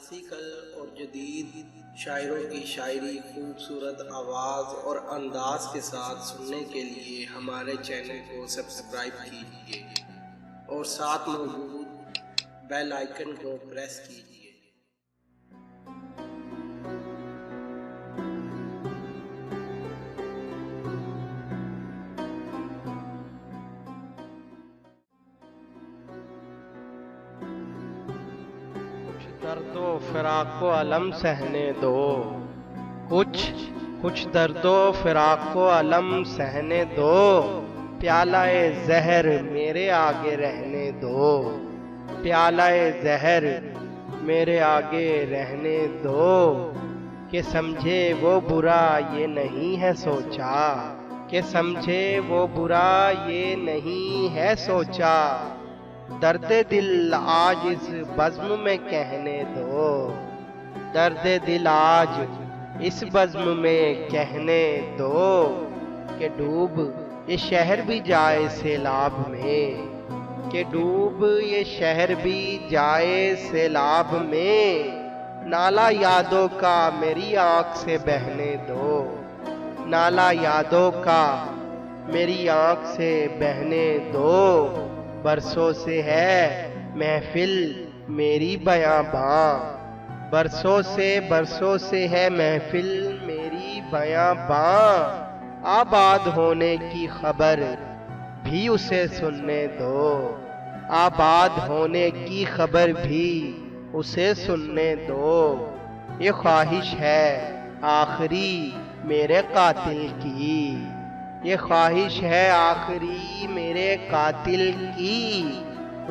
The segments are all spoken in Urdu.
کلاسیکل اور جدید شاعروں کی شاعری خوبصورت آواز اور انداز کے ساتھ سننے کے لیے ہمارے چینل کو سبسکرائب کیجیے اور ساتھ موجود بیل آئیکن کو پریس کیجیے۔ درد و فراق و علم سہنے دو، کچھ درد و فراق و علم سہنے دو، پیالہ زہر میرے آگے رہنے دو، پیالہ زہر میرے آگے رہنے دو، کہ سمجھے وہ برا یہ نہیں ہے سوچا، کہ سمجھے وہ برا یہ نہیں ہے سوچا، درد دل آج اس بزم میں کہنے دو، درد دل آج اس بزم میں کہنے دو، کہ ڈوب یہ شہر بھی جائے سیلاب میں، کہ ڈوب یہ شہر بھی جائے سیلاب میں، نالا یادوں کا میری آنکھ سے بہنے دو، نالا یادوں کا میری آنکھ سے بہنے دو، برسوں سے ہے محفل میری بیاباں، برسوں سے ہے محفل میری بیاباں، آباد ہونے کی خبر بھی اسے سننے دو، آباد ہونے کی خبر بھی اسے سننے دو، یہ خواہش ہے آخری میرے قاتل کی، یہ خواہش ہے آخری میرے قاتل کی،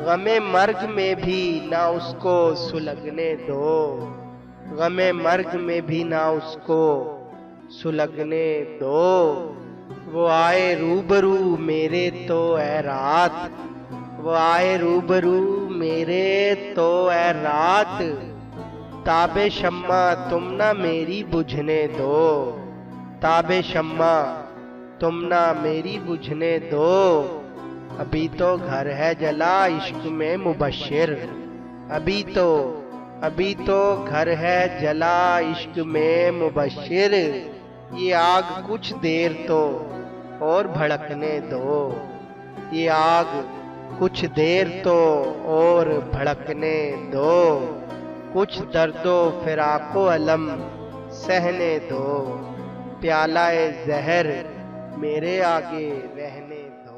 غم مرگ میں بھی نہ اس کو سلگنے دو، غم مرگ میں بھی نہ اس کو سلگنے دو، وہ آئے روبرو میرے تو اے رات، وہ آئے روبرو میرے تو اے رات، تاب شمع تم نہ میری بجھنے دو، تاب شمع تم نہ میری بجھنے دو، ابھی تو گھر ہے جلا عشق میں مبشر، ابھی تو گھر ہے جلا عشق میں مبشر، یہ آگ کچھ دیر تو اور بھڑکنے دو، یہ آگ کچھ دیر تو اور بھڑکنے دو، کچھ درد و فراق و علم سہنے دو، پیالہ زہر میرے آگے رہنے دو۔